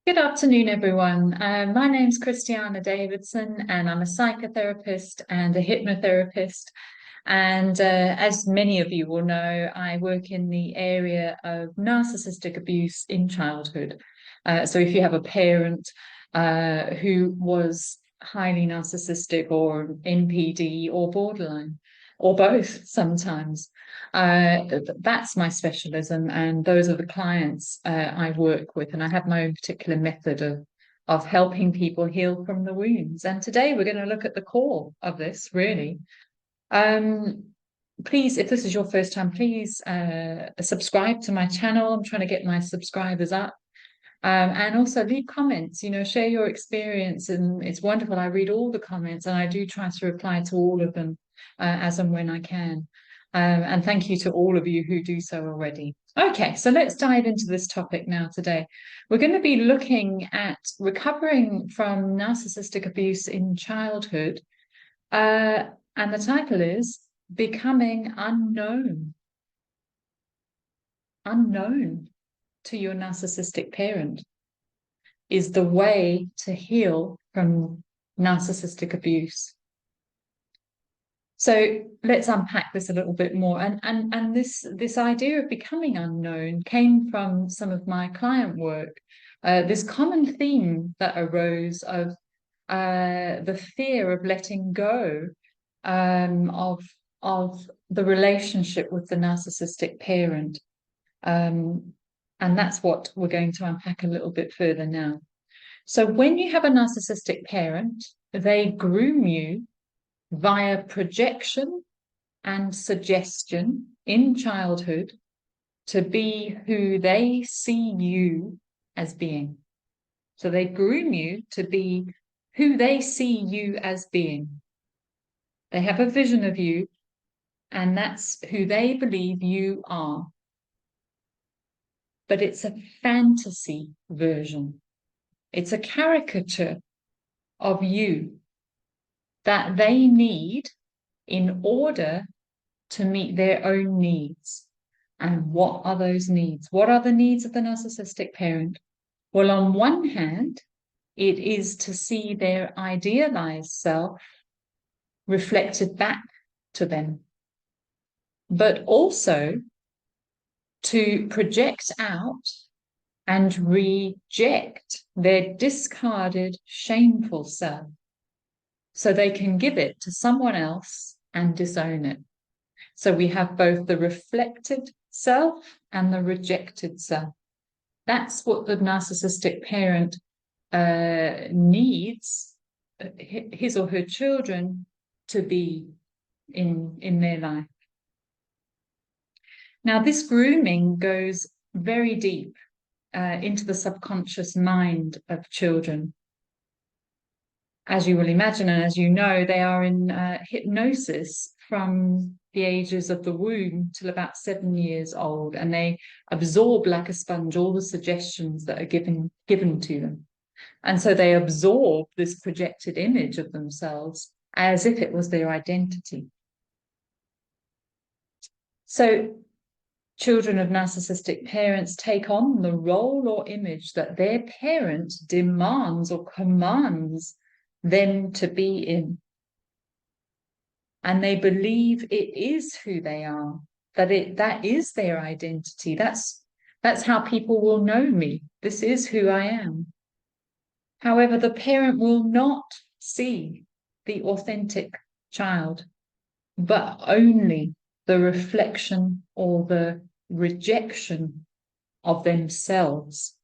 Good afternoon, everyone. My name's Christiana Davidson, and I'm a psychotherapist and a hypnotherapist. And as many of you will know, I work in the area of narcissistic abuse in childhood. So if you have a parent who was highly narcissistic or NPD or borderline, or both sometimes, that's my specialism, and those are the clients I work with, and I have my own particular method of helping people heal from the wounds. And today we're going to look at the core of this, really. Please, if this is your first time, please subscribe to my channel. I'm trying to get my subscribers up. And also leave comments, share your experience, and it's wonderful. I read all the comments and I do try to reply to all of them as and when I can. And thank you to all of you who do so already. Okay, so let's dive into this topic now today. We're going to be looking at recovering from narcissistic abuse in childhood. And the title is Becoming Unknown. Unknown to your narcissistic parent is the way to heal from narcissistic abuse. So let's unpack this a little bit more. And this idea of becoming unknown came from some of my client work. This common theme that arose of the fear of letting go of the relationship with the narcissistic parent. And that's what we're going to unpack a little bit further now. So when you have a narcissistic parent, they groom you via projection and suggestion in childhood to be who they see you as being. So they groom you to be who they see you as being. They have a vision of you, and that's who they believe you are. But it's a fantasy version. It's a caricature of you that they need in order to meet their own needs. And what are those needs? What are the needs of the narcissistic parent? Well, on one hand, it is to see their idealized self reflected back to them, but also to project out and reject their discarded, shameful self so they can give it to someone else and disown it. So we have both the reflected self and the rejected self. That's what the narcissistic parent needs his or her children to be in their life. Now, this grooming goes very deep into the subconscious mind of children. As you will imagine, and as you know, they are in hypnosis from the ages of the womb till about 7 years old, and they absorb like a sponge all the suggestions that are given to them. And so they absorb this projected image of themselves as if it was their identity. So children of narcissistic parents take on the role or image that their parent demands or commands them to be in. And they believe it is who they are, that is their identity. That's how people will know me. This is who I am. However, the parent will not see the authentic child, but only the reflection or the rejection of themselves.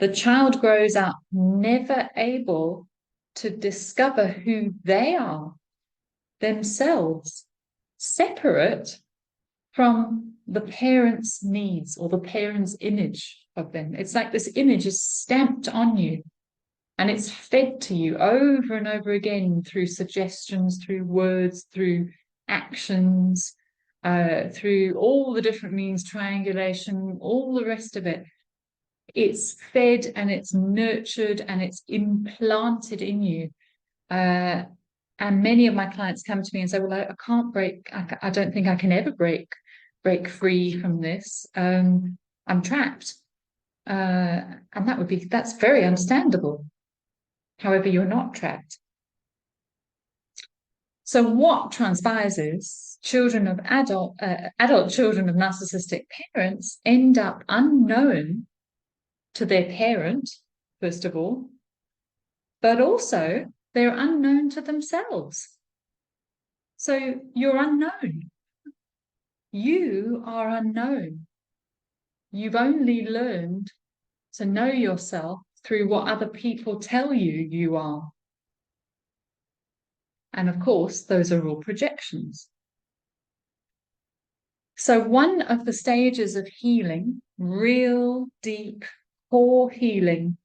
The child grows up never able to discover who they are themselves, separate from the parent's needs or the parent's image of them. It's like this image is stamped on you and it's fed to you over and over again through suggestions, through words, through actions, through all the different means, triangulation, all the rest of it. It's fed and it's nurtured and it's implanted in you. And many of my clients come to me and say, well, I can't break, I don't think I can ever break free from this. I'm trapped. And that's very understandable. However, you're not trapped. So what transpires is adult children of narcissistic parents end up unknown to their parent, first of all, but also they're unknown to themselves. So you're unknown. You are unknown. You've only learned to know yourself through what other people tell you you are. And of course, those are all projections. So one of the stages of healing, real deep core healing,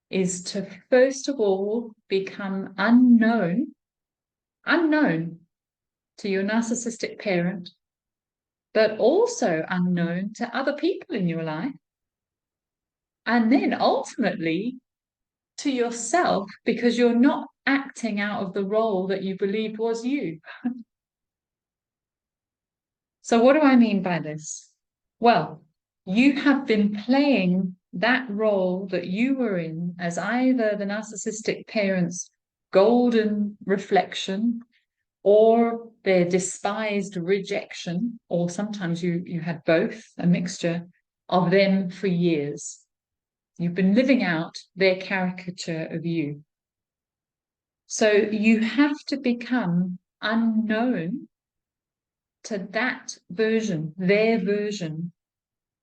is to first of all become unknown to your narcissistic parent, but also unknown to other people in your life. And then ultimately to yourself, because you're not acting out of the role that you believed was you. So what do I mean by this? Well, you have been playing that role that you were in as either the narcissistic parent's golden reflection or their despised rejection, or sometimes you had both, a mixture of them for years. You've been living out their caricature of you. So you have to become unknown to that version, their version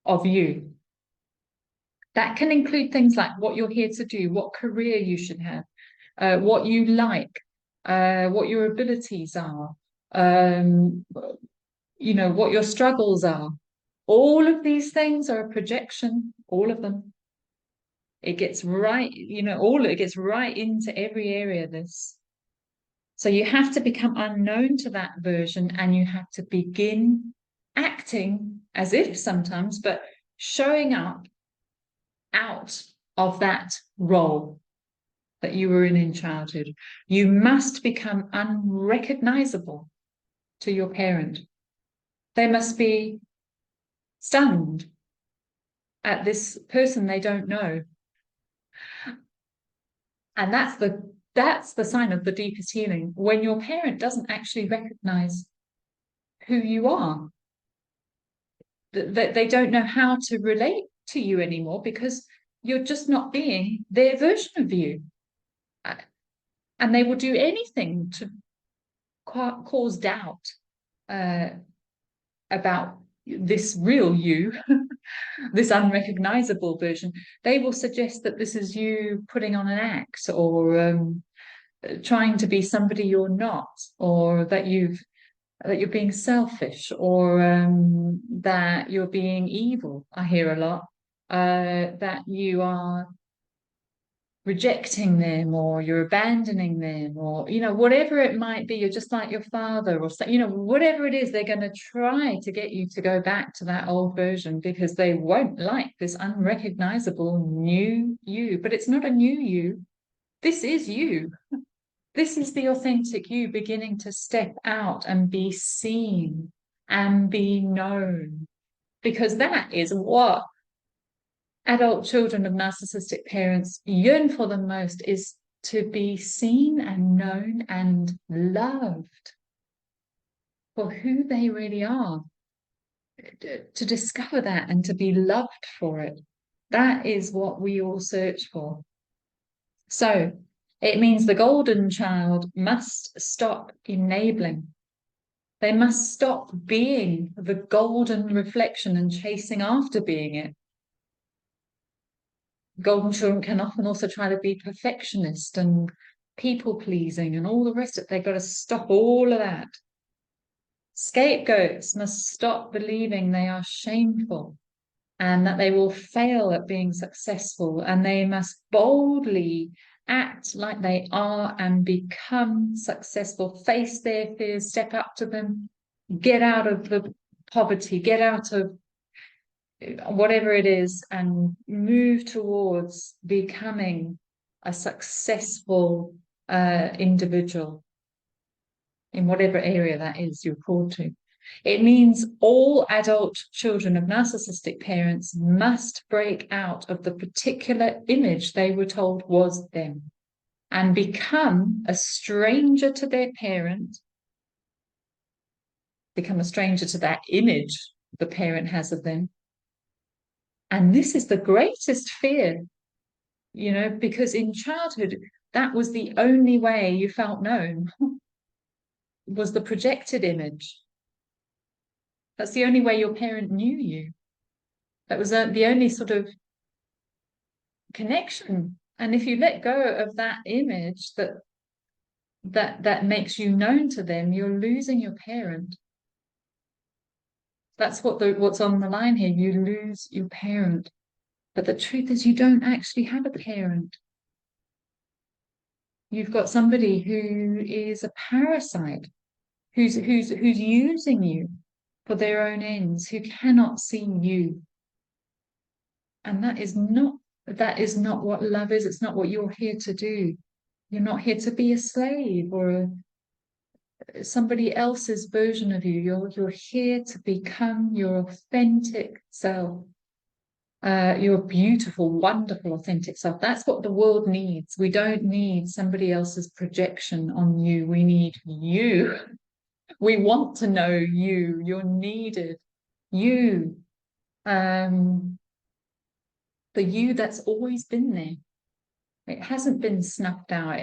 of you. That can include things like what you're here to do, what career you should have, what you like, what your abilities are, what your struggles are. All of these things are a projection, all of them. It gets right, it gets right into every area of this. So you have to become unknown to that version, and you have to begin acting as if sometimes, but showing up out of that role that you were in childhood. You must become unrecognizable to your parent. They must be stunned at this person they don't know. And that's the sign of the deepest healing, when your parent doesn't actually recognize who you are. That they don't know how to relate to you anymore because you're just not being their version of you. And they will do anything to cause doubt about this real you, this unrecognizable version. They will suggest that this is you putting on an act, or trying to be somebody you're not, or that you're being selfish, or that you're being evil. I hear a lot. That you are rejecting them, or you're abandoning them, or whatever it might be. You're just like your father, or whatever it is. They're going to try to get you to go back to that old version because they won't like this unrecognizable new you. But it's not a new you. This is you. This is the authentic you beginning to step out and be seen and be known, because that is what adult children of narcissistic parents yearn for the most, is to be seen and known and loved for who they really are. To discover that and to be loved for it. That is what we all search for. So it means the golden child must stop enabling. They must stop being the golden reflection and chasing after being it. Golden children can often also try to be perfectionist and people-pleasing and all the rest of it. They've got to stop all of that. Scapegoats must stop believing they are shameful and that they will fail at being successful, and they must boldly act like they are and become successful, face their fears, step up to them, get out of the poverty, get out of whatever it is, and move towards becoming a successful individual in whatever area that is you're called to. It means all adult children of narcissistic parents must break out of the particular image they were told was them and become a stranger to their parent, become a stranger to that image the parent has of them. And this is the greatest fear, because in childhood, that was the only way you felt known, was the projected image. That's the only way your parent knew you. That was the only sort of connection. And if you let go of that image that makes you known to them, you're losing your parent. That's what's on the line here. You lose your parent. But the truth is you don't actually have a parent. You've got somebody who is a parasite, who's using you for their own ends, who cannot see you. And that is not what love is. It's not what you're here to do. You're not here to be a slave or somebody else's version of you. You're here to become your authentic self. Your beautiful, wonderful, authentic self. That's what the world needs. We don't need somebody else's projection on you. We need you. We want to know you. You're needed. You. The you that's always been there. It hasn't been snuffed out.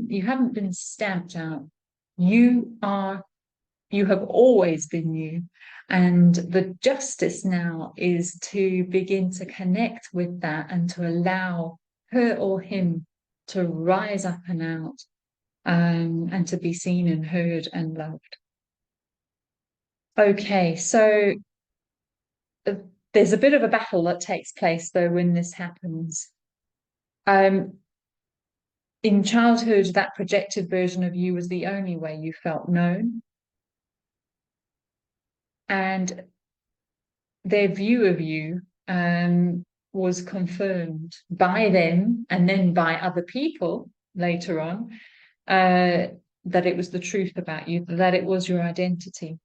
You haven't been stamped out. You have always been you. And the justice now is to begin to connect with that and to allow her or him to rise up and out, and to be seen and heard and loved. Okay, so there's a bit of a battle that takes place, though, when this happens. In childhood, that projected version of you was the only way you felt known. And their view of you was confirmed by them and then by other people later on, that it was the truth about you, that it was your identity.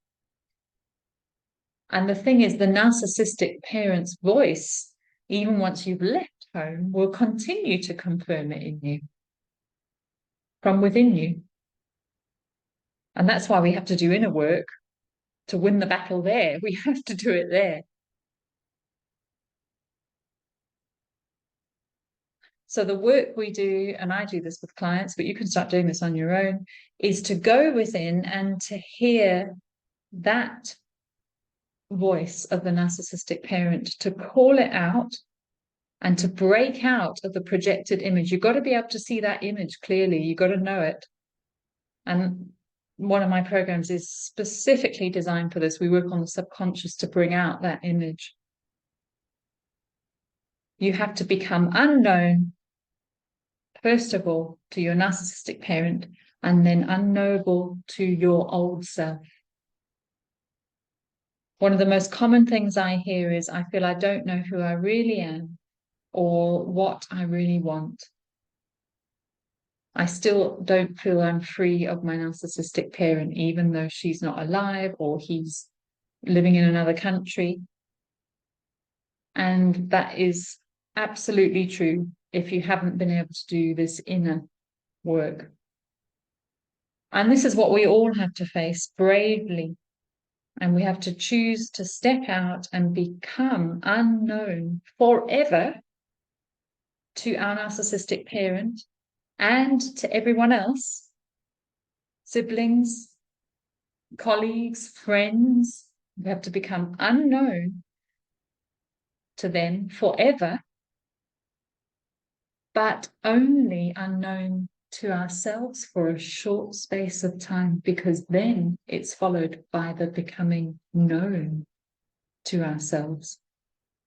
And the thing is, the narcissistic parent's voice, even once you've left home, will continue to confirm it in you, from within you. And that's why we have to do inner work to win the battle there. We have to do it there. So the work we do, and I do this with clients, but you can start doing this on your own, is to go within and to hear that voice of the narcissistic parent, to call it out and to break out of the projected image. You've got to be able to see that image clearly. You've got to know it. And one of my programs is specifically designed for this. We work on the subconscious to bring out that image. You have to become unknown, first of all, to your narcissistic parent, and then unknowable to your old self. One of the most common things I hear is, I feel I don't know who I really am or what I really want. I still don't feel I'm free of my narcissistic parent, even though she's not alive or he's living in another country. And that is absolutely true if you haven't been able to do this inner work. And this is what we all have to face bravely. And we have to choose to step out and become unknown forever to our narcissistic parent and to everyone else, siblings, colleagues, friends. We have to become unknown to them forever, but only unknown to ourselves for a short space of time, because then it's followed by the becoming known to ourselves.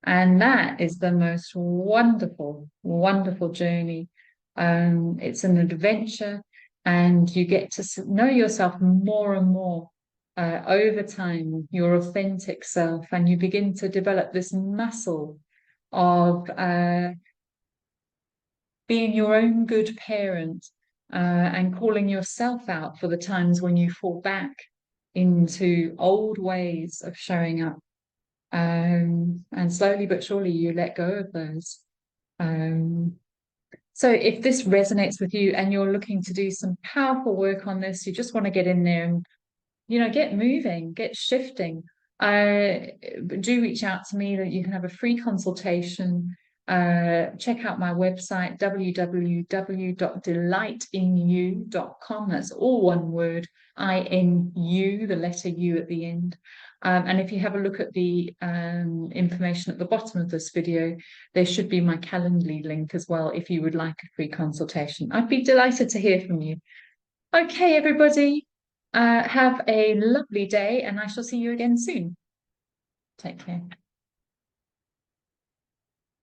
And that is the most wonderful, wonderful journey. It's an adventure, and you get to know yourself more and more over time, your authentic self, and you begin to develop this muscle of being your own good parent, and calling yourself out for the times when you fall back into old ways of showing up. And slowly but surely you let go of those. So if this resonates with you and you're looking to do some powerful work on this, you just want to get in there and, get moving, get shifting, do reach out to me. That you can have a free consultation. Check out my website, www.delightinu.com. That's all one word, INU, the letter U at the end. And if you have a look at the information at the bottom of this video, there should be my Calendly link as well if you would like a free consultation. I'd be delighted to hear from you. Okay, everybody, have a lovely day, and I shall see you again soon. Take care.